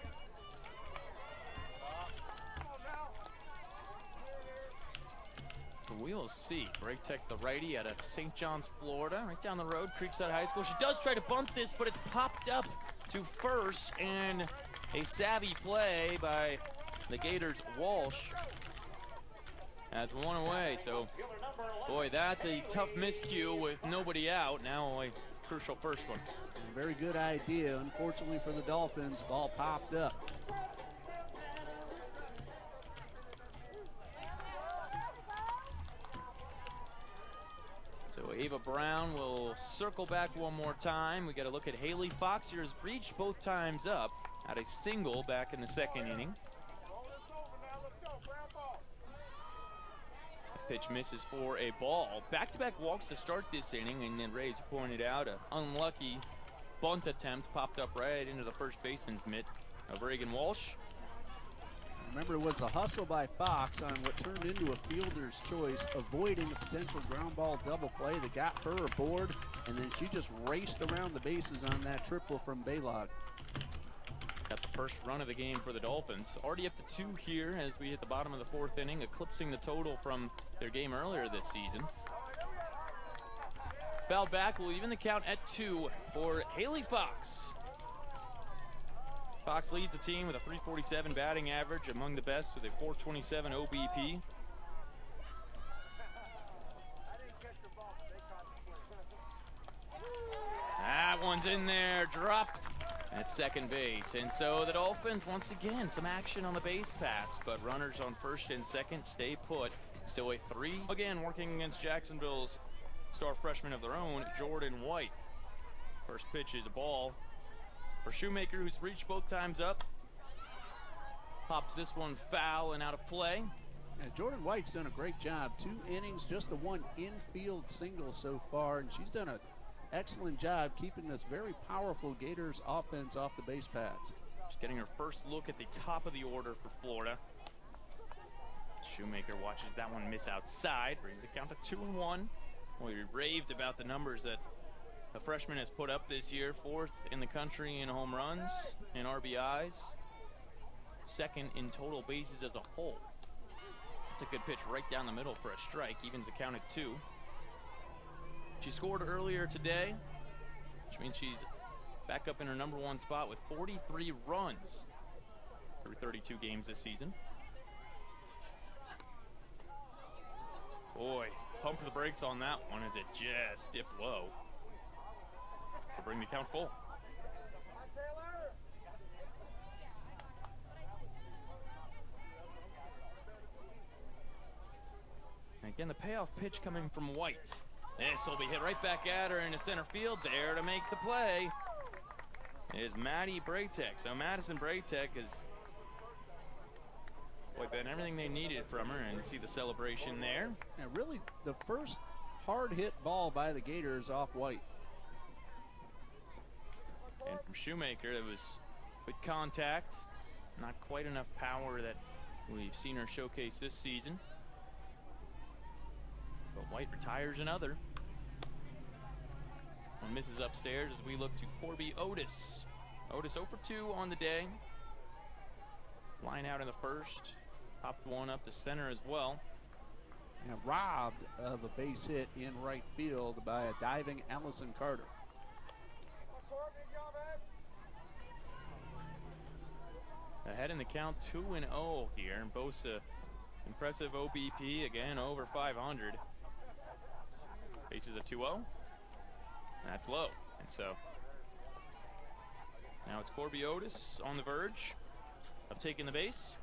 We'll see. Braytek, the righty, out of St. John's, Florida, right down the road, Creekside High School. She does try to bunt this, but it's popped up to first, and a savvy play by the Gators' Walsh has one away. So, boy, that's a tough miscue with nobody out. Now a crucial first one. A very good idea. Unfortunately for the Dolphins, ball popped up. So Ava Brown will circle back one more time. We got to look at Haley Fox here, has reached both times up at a single back in the second inning. The pitch misses for a ball. Back-to-back walks to start this inning, and then Ray's pointed out an unlucky bunt attempt popped up right into the first baseman's mitt of Reagan Walsh. Remember, it was the hustle by Fox on what turned into a fielder's choice, avoiding a potential ground ball double play that got her aboard, and then she just raced around the bases on that triple from Baylog. Got the first run of the game for the Dolphins. Already up to 2 here as we hit the bottom of the 4th inning, eclipsing the total from their game earlier this season. Foul back will even the count at 2 for Haley Fox. Fox leads the team with a .347 batting average, among the best with a .427 OBP. That one's in there, dropped at second base. And so the Dolphins, once again, some action on the base pass, but runners on first and second stay put. Still a 3. Again, working against Jacksonville's star freshman of their own, Jordan White. First pitch is a ball for Shoemaker, who's reached both times up. Pops this one foul and out of play. And Jordan White's done a great job. 2 innings, just the 1 infield single so far, and she's done an excellent job keeping this very powerful Gators offense off the base paths. She's getting her first look at the top of the order for Florida. Shoemaker watches that one miss outside, brings the count to 2-1. We raved about the numbers that the freshman has put up this year. 4th in the country in home runs and RBIs. 2nd in total bases as a whole. It's a good pitch right down the middle for a strike. Evens the count at 2. She scored earlier today, which means she's back up in her #1 spot with 43 runs through 32 games this season. Boy, pump the brakes on that one as it just dipped low to bring the count full. And again, the payoff pitch coming from White. This will be hit right back at her into center field. There to make the play is Maddie Braytek. So Madison Braytek has been everything they needed from her, and see the celebration there. And really, the first hard hit ball by the Gators off White. And from Shoemaker, it was good contact. Not quite enough power that we've seen her showcase this season. But White retires another. One misses upstairs as we look to Corby Otis. Otis 0 for 2 on the day. Line out in the first. Popped one up the center as well. And robbed of a base hit in right field by a diving Allison Carter. Ahead in the count 2-0 here. And Bosa, impressive OBP, again over 500. Bases of 2-0. That's low. And so now it's Corby Otis on the verge of taking the base.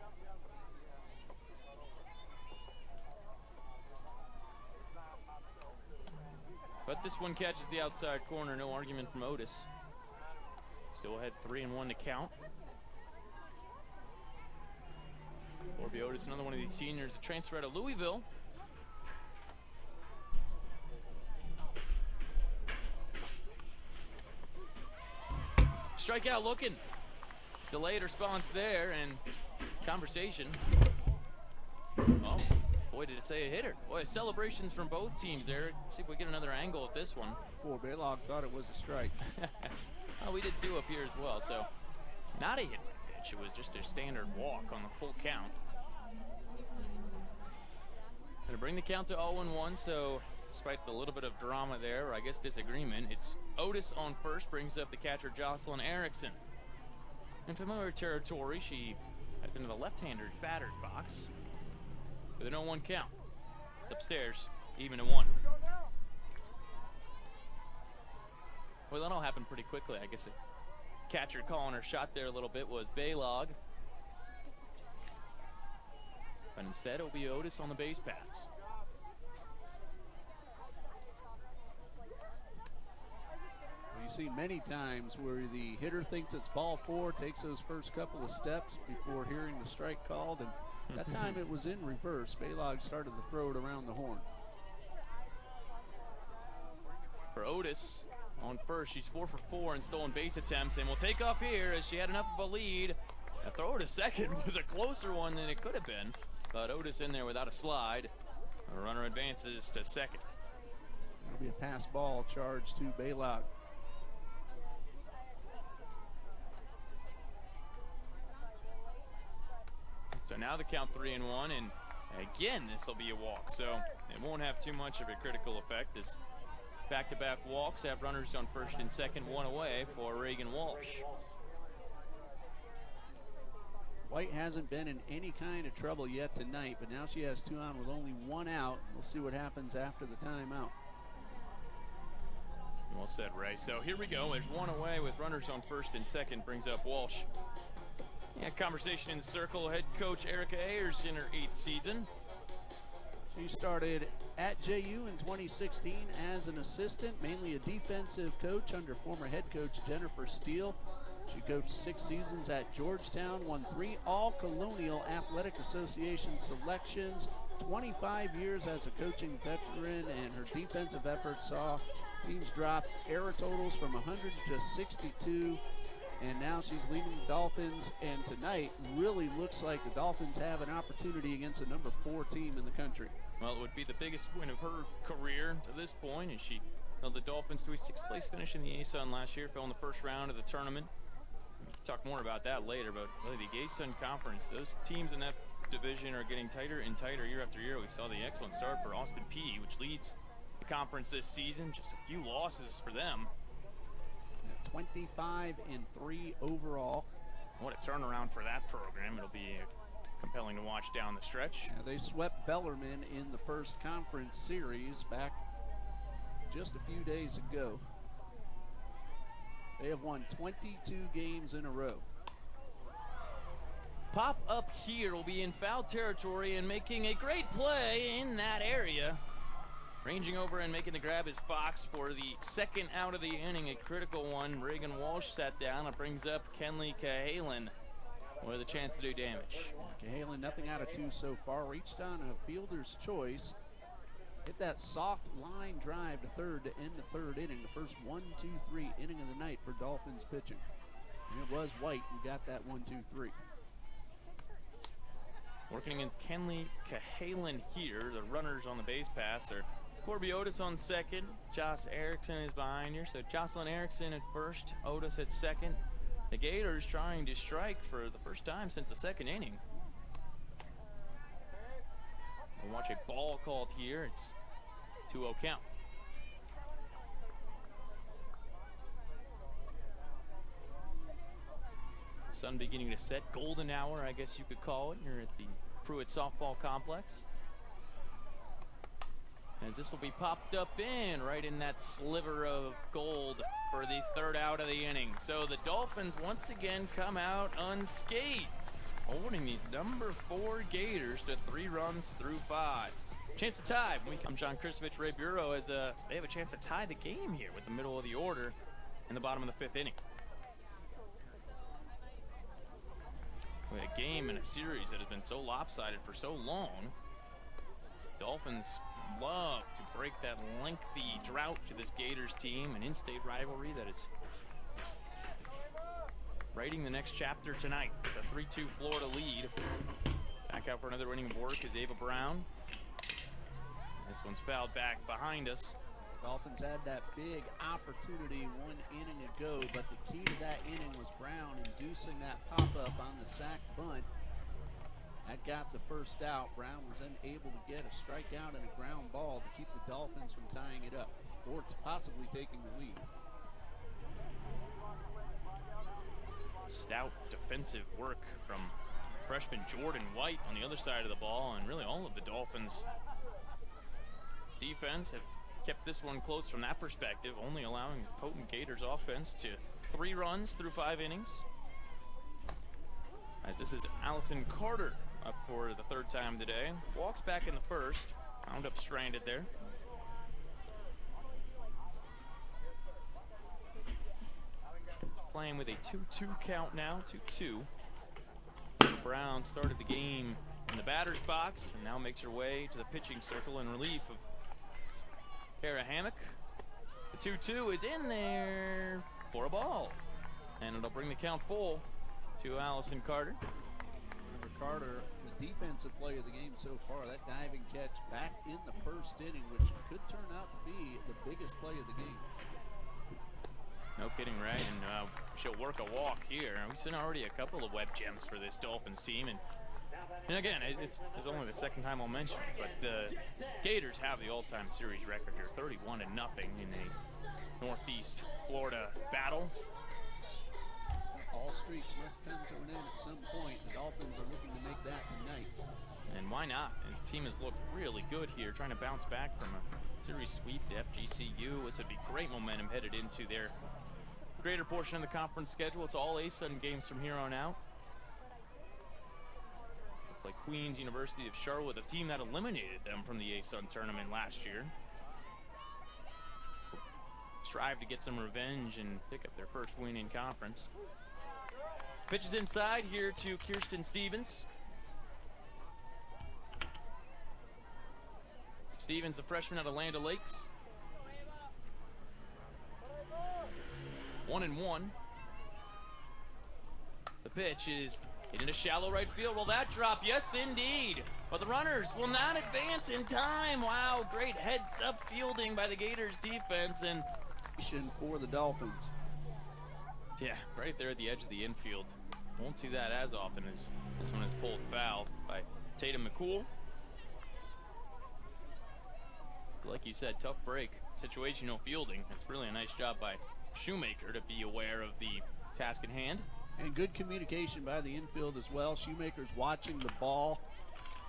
But this one catches the outside corner. No argument from Otis. Still ahead 3-1 to count. Corby Otis, another one of these seniors, a transfer out of Louisville. Strikeout looking. Delayed response there, and conversation. Oh, boy, did it say a hitter. Boy, celebrations from both teams there. See if we get another angle at this one. Poor Baylog thought it was a strike. Oh, we did too up here as well, so not a hit pitch. It was just a standard walk on the full count. Gonna bring the count to 0-1, so despite the little bit of drama there, or I guess disagreement, it's Otis on first, brings up the catcher Jocelyn Erickson. In familiar territory, she heads into the left-hander batter's box with an 0-1 count. It's upstairs, even at 1. Well, that all happened pretty quickly. I guess the catcher calling her shot there a little bit was Baylog. But instead, it'll be Otis on the base paths. You see many times where the hitter thinks it's ball 4, takes those first couple of steps before hearing the strike called, and that time it was in reverse. Baylog started to throw it around the horn. For Otis on first, she's 4 for 4 in stolen base attempts, and will take off here as she had enough of a lead. A throw to second was a closer one than it could have been, but Otis in there without a slide. The runner advances to second. It'll be a pass ball charge to Baylog. So now the count 3-1, and again, this will be a walk. So it won't have too much of a critical effect as back-to-back walks have runners on first and second, 1 away for Reagan Walsh. White hasn't been in any kind of trouble yet tonight, but now she has 2 on with only 1 out. We'll see what happens after the timeout. Well said, Ray. So here we go. There's 1 away with runners on first and second. Brings up Walsh. Yeah, conversation in the circle. Head coach Erica Ayers in her 8th season. She started at JU in 2016 as an assistant, mainly a defensive coach under former head coach Jennifer Steele. She coached 6 seasons at Georgetown, won 3 All-Colonial Athletic Association selections, 25 years as a coaching veteran, and her defensive efforts saw teams drop error totals from 100 to 62. And now she's leading the Dolphins, and tonight really looks like the Dolphins have an opportunity against a number 4 team in the country. Well, it would be the biggest win of her career to this point, as she Well, the Dolphins to a 6th place finish in the ASUN last year, fell in the first round of the tournament. We can talk more about that later, but really the ASUN Conference, those teams in that division are getting tighter and tighter year after year. We saw the excellent start for Austin Peay, which leads the conference this season. Just a few losses for them. 25-3 overall. What a turnaround for that program. It'll be compelling to watch down the stretch. Yeah, they swept Bellarmine in the first conference series back just a few days ago. They have won 22 games in a row. Pop up here will be in foul territory and making a great play in that area. Ranging over and making the grab is Fox for the second out of the inning, a critical one. Reagan Walsh sat down. It brings up Kenley Cahalan with a chance to do damage. Cahalan, nothing out of 2 so far. Reached on a fielder's choice. Hit that soft line drive to third to end the 3rd inning. The first 1-2-3 inning of the night for Dolphins pitching. And it was White who got that 1-2-3. Working against Kenley Cahalan here. The runners on the base pass are Corby Otis on second. Joss Erickson is behind here. So Jocelyn Erickson at first, Otis at second. The Gators trying to strike for the first time since the 2nd inning. We'll watch a ball called here. It's 2-0 count. Sun beginning to set. Golden hour, I guess you could call it, here at the Pruitt Softball Complex. As this will be popped up in right in that sliver of gold for the 3rd out of the inning. So the Dolphins once again come out unscathed, holding these number 4 Gators to 3 runs through 5. Chance to tie. I'm John Kristovich, Ray Bureau, as they have a chance to tie the game here with the middle of the order in the bottom of the 5th inning. With a game and a series that has been so lopsided for so long, Dolphins love to break that lengthy drought to this Gators team, an in-state rivalry that is writing the next chapter tonight with a 3-2 Florida lead. Back out for another inning of work is Ava Brown. This one's fouled back behind us. Dolphins had that big opportunity 1 inning ago, but the key to that inning was Brown inducing that pop-up on the sac bunt. That got the first out. Brown was then able to get a strikeout and a ground ball to keep the Dolphins from tying it up or possibly taking the lead. Stout defensive work from freshman Jordan White on the other side of the ball, and really all of the Dolphins' defense have kept this one close from that perspective, only allowing potent Gators offense to 3 runs through 5 innings. As this is Allison Carter up for the 3rd time today. Walks back in the 1st, wound up stranded there. Playing with a 2-2 count now, 2-2. Brown started the game in the batter's box and now makes her way to the pitching circle in relief of Kara Hammock. The 2-2 is in there for a ball, and it'll bring the count full to Allison Carter. Remember Carter, the defensive play of the game so far, that diving catch back in the 1st inning, which could turn out to be the biggest play of the game. No kidding, Ray, and she'll work a walk here. We've seen already a couple of web gems for this Dolphins team, and again, it's only the 2nd time I'll mention it, but the Gators have the all-time series record here, 31-0 in a Northeast Florida battle. All streaks must come to an end at some point. The Dolphins are looking to make that tonight. And why not? And the team has looked really good here, trying to bounce back from a series sweep to FGCU. This would be great momentum headed into their greater portion of the conference schedule. It's all ASUN games from here on out. Like Queens University of Charlotte, a team that eliminated them from the ASUN tournament last year. Strive to get some revenge and pick up their first win in conference. Pitches inside here to Kirsten Stevens. Stevens, the freshman out of Land O'Lakes. 1-1. The pitch is hit into shallow right field. Will that drop? Yes, indeed. but the runners will not advance in time. Wow, great heads-up fielding by the Gators defense, and for the Dolphins. Yeah, right there at the edge of the infield. Won't see that as often as this one is pulled foul by Tatum McCool. Like you said, tough break, situational fielding. It's really a nice job by Shoemaker to be aware of the task at hand. And good communication by the infield as well. Shoemaker's watching the ball.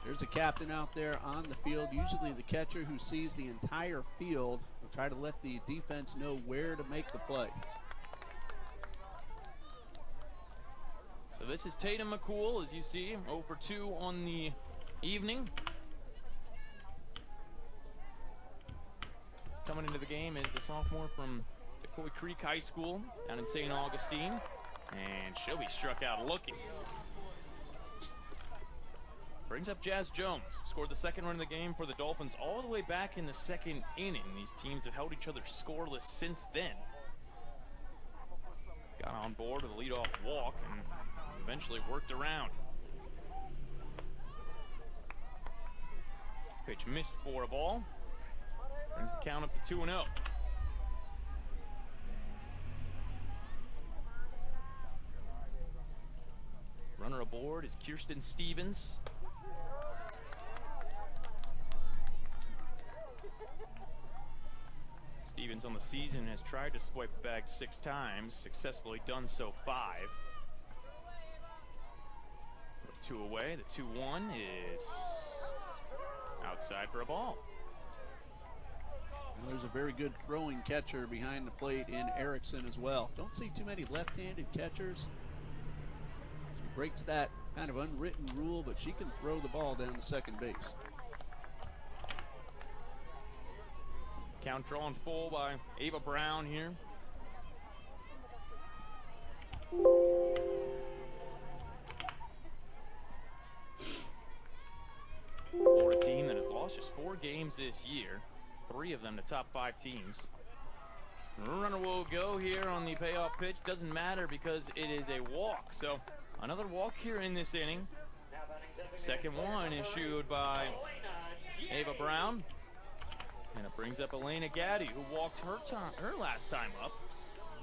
There's a captain out there on the field, usually the catcher who sees the entire field. Will try to let the defense know where to make the play. So this is Tatum McCool, as you see, 0 for 2 on the evening. Coming into the game is the sophomore from Decoy Creek High School down in St. Augustine. And she'll be struck out looking. Brings up Jazz Jones. Scored the second run of the game for the Dolphins all the way back in the second inning. These teams have held each other scoreless since then. Got on board with a leadoff walk and eventually worked around. Pitch missed for a ball. Brings the count up to 2-0. Runner aboard is Kirsten Stevens. Stevens on the season has tried to swipe the bag 6 times, successfully done so 5. 2 away, the 2-1 is outside for a ball. And there's a very good throwing catcher behind the plate in Erickson as well. Don't see too many left-handed catchers. She breaks that kind of unwritten rule, but she can throw the ball down to second base. Count drawn full by Ava Brown here. For a team that has lost just 4 games this year, 3 of them the top 5 teams. Runner will go here on the payoff pitch. Doesn't matter because it is a walk. So another walk here in this inning. Second one issued by Ava Brown. And it brings up Elena Gaddy, who walked her last time up.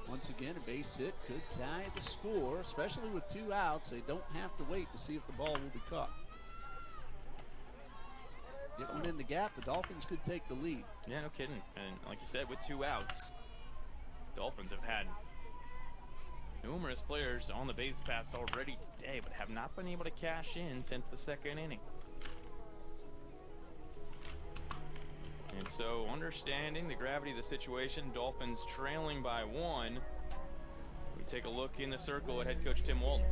Once again, a base hit could tie the score, especially with 2 outs. They don't have to wait to see if the ball will be caught. Get one in the gap, the Dolphins could take the lead. Yeah, no kidding. And like you said, with 2 outs, Dolphins have had numerous players on the base paths already today, but have not been able to cash in since the second inning. And so, understanding the gravity of the situation, Dolphins trailing by 1. We take a look in the circle at head coach Tim Walton.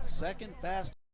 Second fast